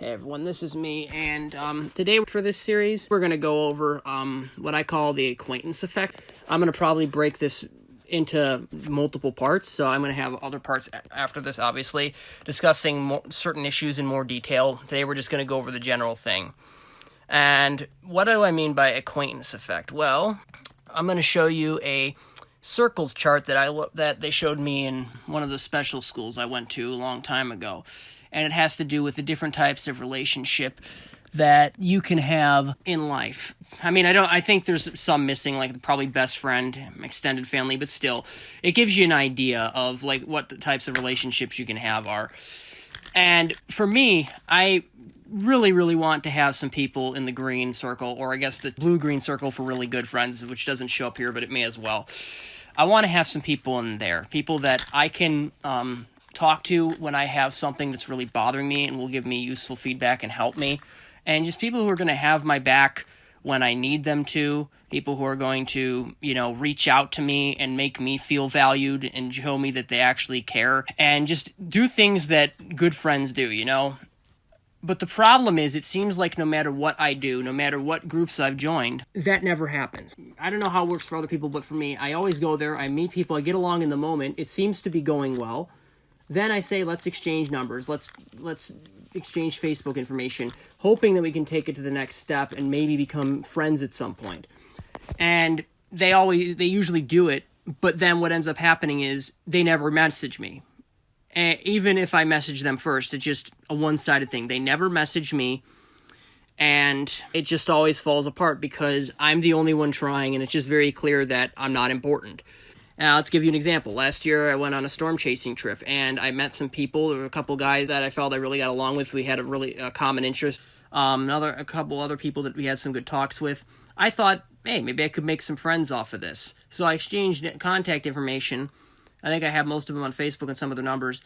Hey everyone, this is me, and today for this series, we're going to go over what I call the acquaintance effect. I'm going to probably break this into multiple parts, so I'm going to have other parts after this, obviously, discussing certain issues in more detail. Today we're just going to go over the general thing. And what do I mean by acquaintance effect? Well, I'm going to show you a circles chart that they showed me in one of the special schools I went to a long time ago. And it has to do with the different types of relationship that you can have in life. I mean, I think there's some missing, like probably best friend, extended family, but still, it gives you an idea of like what the types of relationships you can have are. And for me, I really want to have some people in the green circle, or I guess the blue-green circle for really good friends, which doesn't show up here, but it may as well. I want to have some people in there, people that I can talk to when I have something that's really bothering me and will give me useful feedback and help me. And just people who are going to have my back when I need them to, people who are going to, reach out to me and make me feel valued and show me that they actually care and just do things that good friends do. But the problem is, it seems like no matter what I do, no matter what groups I've joined, that never happens. I don't know how it works for other people, but for me, I always go there, I meet people, I get along in the moment, it seems to be going well. Then I say, let's exchange numbers, let's exchange Facebook information, hoping that we can take it to the next step and maybe become friends at some point. And they usually do it, but then what ends up happening is they never message me. And even if I message them first, it's just a one-sided thing. They never message me, and it just always falls apart because I'm the only one trying, and it's just very clear that I'm not important. Now, let's give you an example. Last year, I went on a storm chasing trip, and I met some people. There were a couple guys that I felt I really got along with. We had a really common interest. A couple other people that we had some good talks with. I thought, hey, maybe I could make some friends off of this. So I exchanged contact information. I think I have most of them on Facebook and some of their numbers.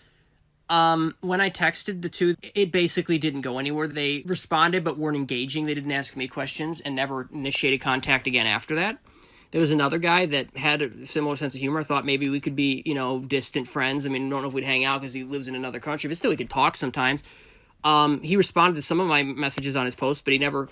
When I texted the two, it basically didn't go anywhere. They responded but weren't engaging. They didn't ask me questions and never initiated contact again after that. There was another guy that had a similar sense of humor. Thought maybe we could be, distant friends. I mean, I don't know if we'd hang out because he lives in another country, but still we could talk sometimes. He responded to some of my messages on his post, but he never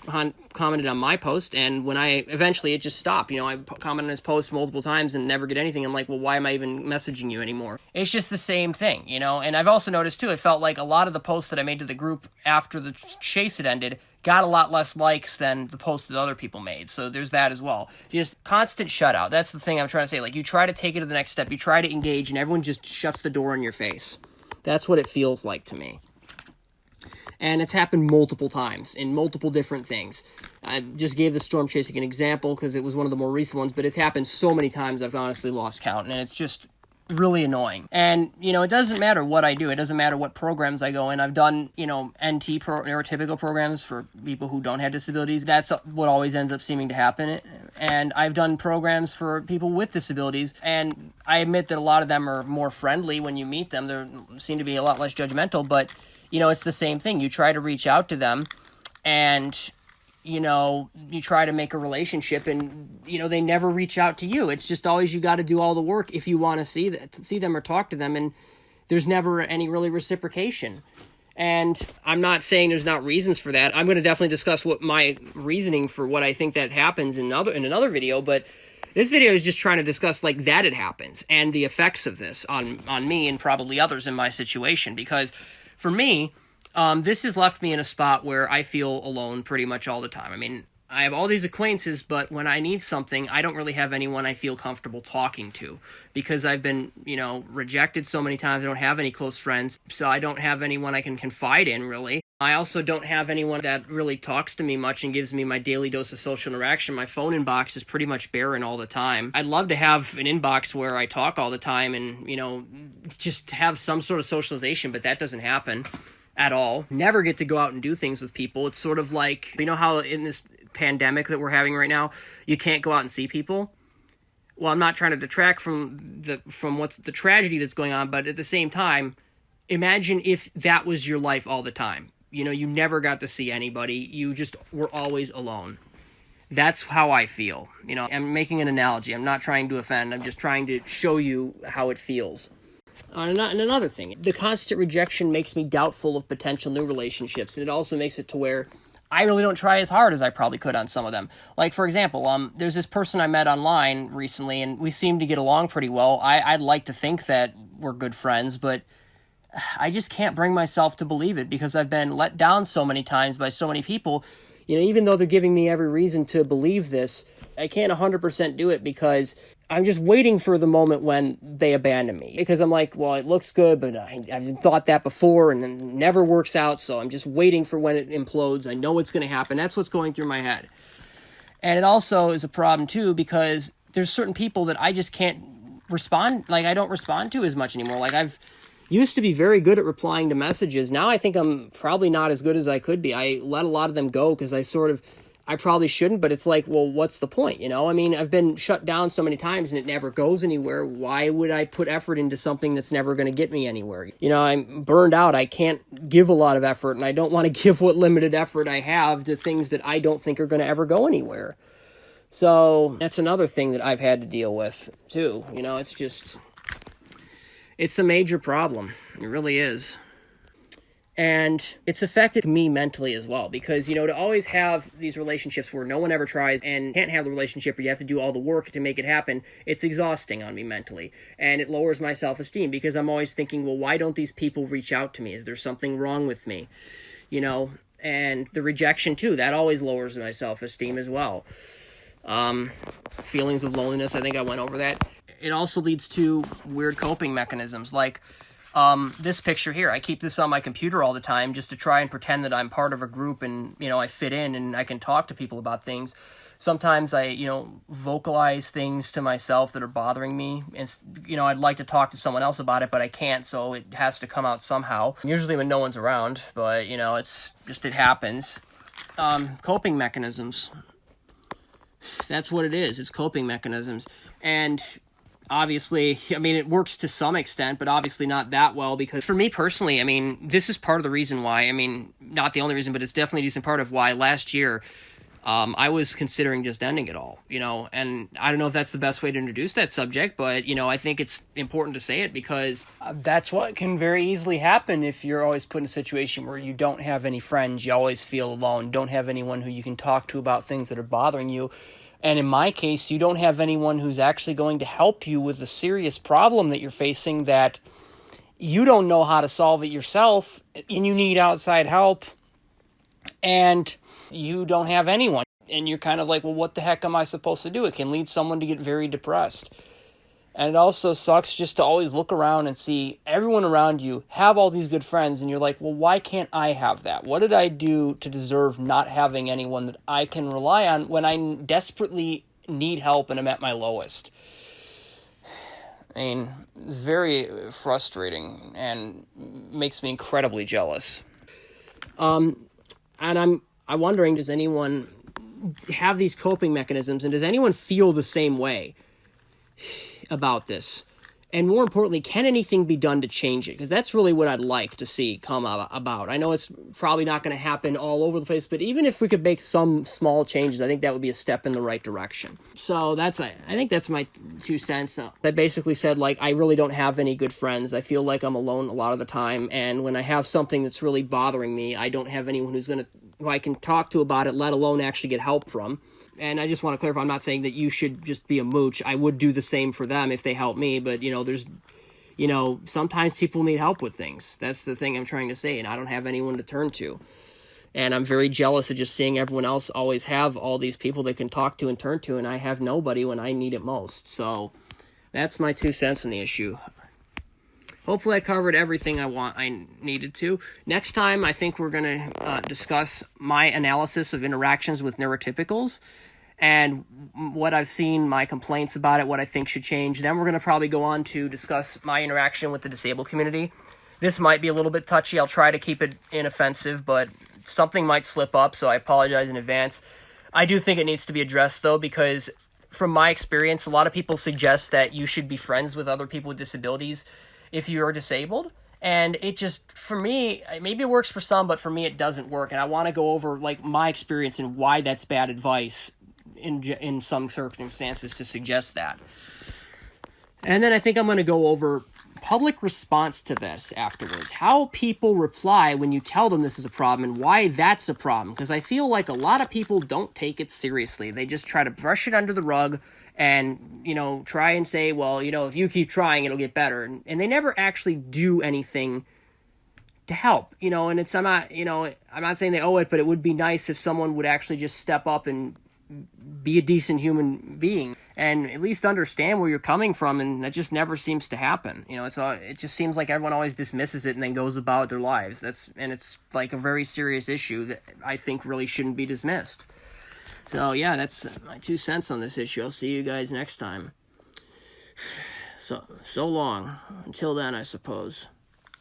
commented on my post. And when eventually it just stopped. I commented on his post multiple times and never get anything. I'm like, well, why am I even messaging you anymore? It's just the same thing, And I've also noticed too, it felt like a lot of the posts that I made to the group after the chase had ended got a lot less likes than the posts that other people made. So there's that as well. Just constant shutout. That's the thing I'm trying to say. Like, you try to take it to the next step. You try to engage, and everyone just shuts the door in your face. That's what it feels like to me. And it's happened multiple times in multiple different things. I just gave the storm chasing an example because it was one of the more recent ones, but it's happened so many times I've honestly lost count, and it's just really annoying. And, it doesn't matter what I do. It doesn't matter what programs I go in. I've done, neurotypical programs for people who don't have disabilities. That's what always ends up seeming to happen. And I've done programs for people with disabilities, and I admit that a lot of them are more friendly when you meet them. They seem to be a lot less judgmental, but it's the same thing. You try to reach out to them, and, you try to make a relationship, and, they never reach out to you. It's just always you got to do all the work if you want to see them or talk to them, and there's never any really reciprocation. And I'm not saying there's not reasons for that. I'm going to definitely discuss what my reasoning for what I think that happens in another video, but this video is just trying to discuss like that it happens and the effects of this on me and probably others in my situation, because for me, this has left me in a spot where I feel alone pretty much all the time. I mean, I have all these acquaintances, but when I need something, I don't really have anyone I feel comfortable talking to because I've been, rejected so many times. I don't have any close friends, so I don't have anyone I can confide in, really. I also don't have anyone that really talks to me much and gives me my daily dose of social interaction. My phone inbox is pretty much barren all the time. I'd love to have an inbox where I talk all the time and, just have some sort of socialization, but that doesn't happen at all. Never get to go out and do things with people. It's sort of like, how in this pandemic that we're having right now, you can't go out and see people. Well, I'm not trying to detract from what's the tragedy that's going on, but at the same time, imagine if that was your life all the time. You never got to see anybody. You just were always alone. That's how I feel. I'm making an analogy. I'm not trying to offend. I'm just trying to show you how it feels. And another thing, the constant rejection makes me doubtful of potential new relationships, and it also makes it to where I really don't try as hard as I probably could on some of them. Like, for example, there's this person I met online recently, and we seem to get along pretty well. I'd like to think that we're good friends, but I just can't bring myself to believe it because I've been let down so many times by so many people. Even though they're giving me every reason to believe this, I can't 100% do it because I'm just waiting for the moment when they abandon me. Because I'm like, well, it looks good, but I've thought that before and it never works out, so I'm just waiting for when it implodes. I know it's going to happen. That's what's going through my head. And it also is a problem, too, because there's certain people that I just can't respond, I don't respond to as much anymore. I've used to be very good at replying to messages. Now I think I'm probably not as good as I could be. I let a lot of them go because I probably shouldn't, but it's like, well, what's the point, I've been shut down so many times and it never goes anywhere. Why would I put effort into something that's never going to get me anywhere? I'm burned out. I can't give a lot of effort, and I don't want to give what limited effort I have to things that I don't think are going to ever go anywhere. So that's another thing that I've had to deal with, too. It's a major problem. It really is. And it's affected me mentally as well because, to always have these relationships where no one ever tries and can't have the relationship where you have to do all the work to make it happen, it's exhausting on me mentally. And it lowers my self-esteem because I'm always thinking, well, why don't these people reach out to me? Is there something wrong with me? And the rejection, too, that always lowers my self-esteem as well. Feelings of loneliness, I think I went over that. It also leads to weird coping mechanisms like this picture here. I keep this on my computer all the time just to try and pretend that I'm part of a group and, I fit in and I can talk to people about things. Sometimes I, vocalize things to myself that are bothering me. And, I'd like to talk to someone else about it, but I can't, so it has to come out somehow. Usually when no one's around, but, it's just, it happens. Coping mechanisms. That's what it is. It's coping mechanisms. And obviously, it works to some extent, but obviously not that well because for me personally, this is part of the reason why, not the only reason, but it's definitely a decent part of why last year I was considering just ending it all, and I don't know if that's the best way to introduce that subject, but, I think it's important to say it because that's what can very easily happen if you're always put in a situation where you don't have any friends, you always feel alone, don't have anyone who you can talk to about things that are bothering you. And in my case, you don't have anyone who's actually going to help you with a serious problem that you're facing that you don't know how to solve it yourself and you need outside help and you don't have anyone. And you're kind of like, well, what the heck am I supposed to do? It can lead someone to get very depressed. And it also sucks just to always look around and see everyone around you have all these good friends. And you're like, well, why can't I have that? What did I do to deserve not having anyone that I can rely on when I desperately need help and I'm at my lowest? It's very frustrating and makes me incredibly jealous. And I'm wondering, does anyone have these coping mechanisms and does anyone feel the same way about this? And more importantly, can anything be done to change it? Because that's really what I'd like to see come about. I know it's probably not going to happen all over the place, but even if we could make some small changes, I think that would be a step in the right direction. So I think that's my 2 cents. I basically said, I really don't have any good friends. I feel like I'm alone a lot of the time, and when I have something that's really bothering me, I don't have anyone who I can talk to about it, let alone actually get help from. And I just want to clarify, I'm not saying that you should just be a mooch. I would do the same for them if they help me, but, there's, sometimes people need help with things. That's the thing I'm trying to say, and I don't have anyone to turn to. And I'm very jealous of just seeing everyone else always have all these people they can talk to and turn to, and I have nobody when I need it most. So that's my 2 cents on the issue. Hopefully I covered everything I needed to. Next time, I think we're going to discuss my analysis of interactions with neurotypicals and what I've seen, my complaints about it, what I think should change. Then we're going to probably go on to discuss my interaction with the disabled community. This might be a little bit touchy. I'll try to keep it inoffensive, but something might slip up, so I apologize in advance. I do think it needs to be addressed, though, because from my experience, a lot of people suggest that you should be friends with other people with disabilities if you are disabled. And it just, for me, maybe it works for some, but for me it doesn't work. And I want to go over my experience and why that's bad advice in some circumstances to suggest that. And then I think I'm going to go over public response to this afterwards. How people reply when you tell them this is a problem and why that's a problem. Because I feel like a lot of people don't take it seriously. They just try to brush it under the rug and, try and say, well, if you keep trying, it'll get better. And they never actually do anything to help, and I'm not saying they owe it, but it would be nice if someone would actually just step up and be a decent human being and at least understand where you're coming from, and that just never seems to happen. It just seems like everyone always dismisses it and then goes about their lives. It's like a very serious issue that I think really shouldn't be dismissed. So yeah, that's my 2 cents on this issue. I'll see you guys next time. So long. Until then, I suppose.